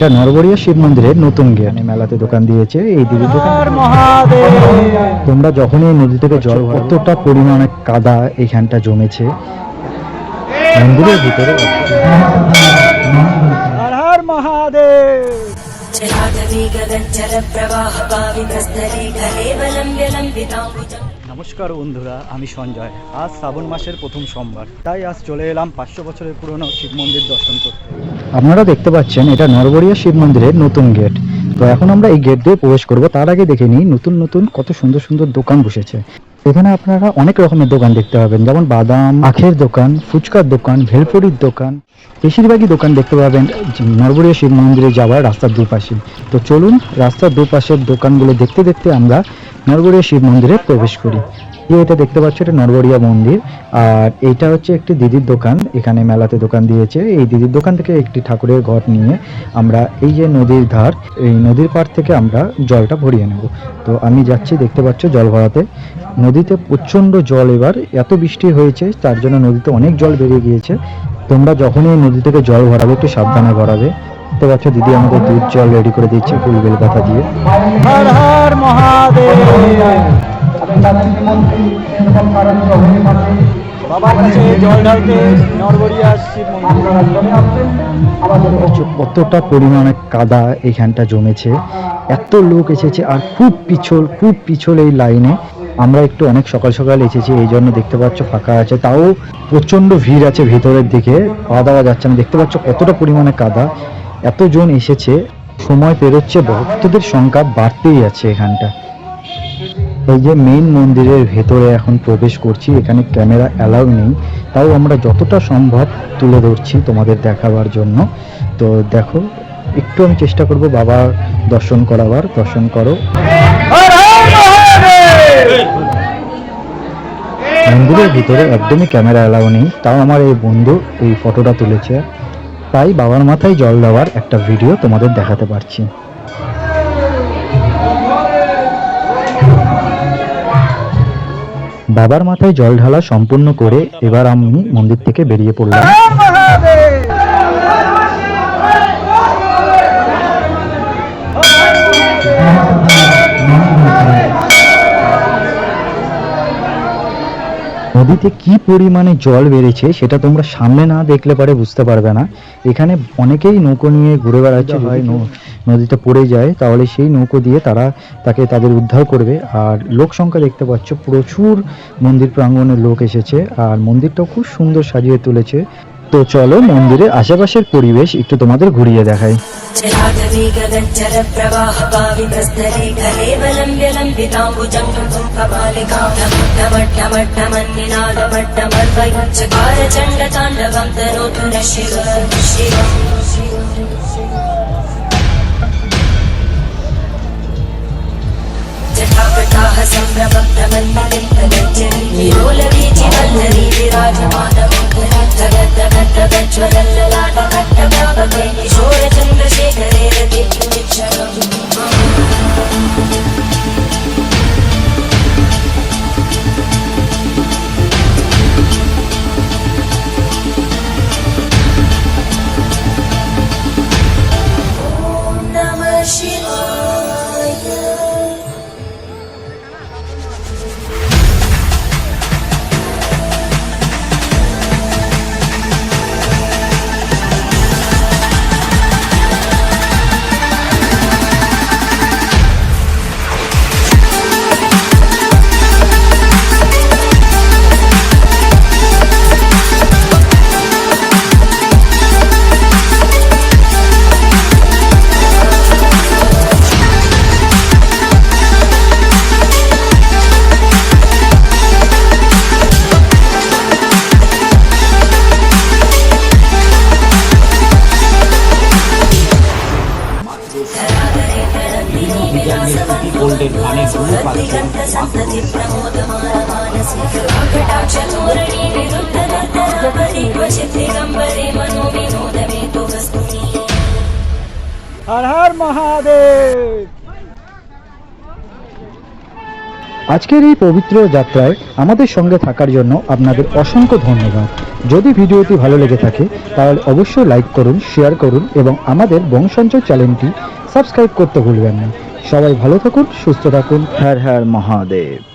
এটা নরবরিয়া শিব মন্দিরের নতুন গেট। মেলাতে দোকান দিয়েছে এই দিদির দোকান। তোমরা যখনই এই নদী থেকে জল কতটা পরিমাণে কাদা এইখানটা জমেছে মন্দিরের ভিতরে। হর হর মহাদেব। নমস্কার বন্ধুরা, আমি সঞ্জয়। আজ শ্রাবণ মাসের প্রথম সোমবার, তাই আজ চলে এলাম 500 বছরের পুরনো শিব মন্দির দর্শন করতে। আপনারা দেখতে পাচ্ছেন এটা নরবরিয়া শিব মন্দিরের নতুন গেট। তো এখন আমরা এই গেট দিয়ে প্রবেশ করব। তার আগে দেখে নিই নতুন নতুন কত সুন্দর সুন্দর দোকান বসেছে। এখানে আপনারা অনেক রকমের দোকান দেখতে পাবেন, যেমন বাদাম, আখের দোকান, ফুচকার দোকান, ভেলপুরির দোকান। বেশিরভাগই দোকান দেখতে পাবেন নরবরিয়া শিব মন্দিরে যাওয়ার রাস্তার দুপাশে। তো চলুন রাস্তার দুপাশের দোকানগুলো দেখতে দেখতে আমরা নরবরিয়া শিব মন্দিরে প্রবেশ করি। এটা দেখতে পাচ্ছ এটা নরবরিয়া মন্দির, আর এইটা হচ্ছে একটি দিদির দোকান। এখানে মেলাতে দোকান দিয়েছে। এই দিদির দোকান থেকে একটি ঠাকুরের ঘট নিয়ে আমরা এই যে নদীর ধার, এই নদীর পাড় থেকে আমরা জলটা ভরিয়ে নেব। তো আমি যাচ্ছি, দেখতে পাচ্ছ জল ভরাতে। নদীতে প্রচণ্ড জল, এবার এত বৃষ্টি হয়েছে তার জন্য নদীতে অনেক জল বেরিয়ে গিয়েছে। তোমরা যখনই এই নদী থেকে জল ভরাবে একটু সাবধানে ভরাবে। দেখতে পাচ্ছ দিদি আমাদের দুধ জল রেডি করে দিচ্ছে ফুল বেল পাতা দিয়ে। হর হর মহাদেব। বাবার কাছে জল ঢালতে নরবরিয়া শিব মন্দির। কতটা পরিমাণে কাদা এইখানটা জমেছে, এত লোক এসেছে, আর খুব পিছল এই লাইনে। আমরা একটু অনেক সকাল সকাল এসেছি, এই জন্য দেখতে পাচ্ছ ফাঁকা আছে, তাও প্রচন্ড ভিড় আছে ভেতরের দিকে, পাওয়া দেওয়া যাচ্ছে না। দেখতে পাচ্ছ কতটা পরিমাণে কাদা, এতজন এসেছে। সময় পেরোচ্ছে, ভক্তদের সংখ্যা বাড়তেই আছে এখানটা। এই যে মেইন মন্দিরের ভেতরে এখন প্রবেশ করছি। এখানে ক্যামেরা অ্যালাউ নেই, তাও আমরা যতটা সম্ভব তুলে ধরছি তোমাদের দেখাবার জন্য। তো দেখো, একটু আমি চেষ্টা করব বাবার দর্শন করাবার। দর্শন করো। মন্দিরের ভিতরে একদমই ক্যামেরা অ্যালাউ নেই, তাও আমার এই বন্ধু এই ফটোটা তুলেছে, তাই বাবার মাথায় জল দেওয়ার একটা ভিডিও তোমাদের দেখাতে পারছি। বাবার মাথায় জল ঢালা সম্পূর্ণ করে এবার আমি মন্দির থেকে বেরিয়ে পড়লাম। নদীতে কি পরিমাণে জল বেড়েছে সেটা তোমরা সামনে না দেখলে পারে বুঝতে পারবে না। এখানে অনেকেই নৌকো নিয়ে ঘুরে বেড়াচ্ছে, হয় নদীতে পড়ে যায় তাহলে সেই নৌকো দিয়ে তাকে তাদের উদ্ধার করবে। আর লোক সংখ্যা দেখতে পাচ্ছ, প্রচুর মন্দির প্রাঙ্গণে লোক এসেছে, আর মন্দিরটাও খুব সুন্দর সাজিয়ে তুলেছে। তো চলো মন্দিরের আশেপাশের পরিবেশ একটু তোমাদের ঘুরিয়ে দেখাই। হর হর মহাদেব। আজকের এই পবিত্র যাত্রায় আমাদের সঙ্গে থাকার জন্য আপনাদের অসংখ্য ধন্যবাদ। যদি ভিডিওটি ভালো লেগে থাকে তাহলে অবশ্যই লাইক করুন, শেয়ার করুন এবং আমাদের বংশঞ্চয় চ্যানেলটি সাবস্ক্রাইব করতে ভুলবেন না। সবাই ভালো থাকুন, সুস্থ থাকুন। হর হর মহাদেব।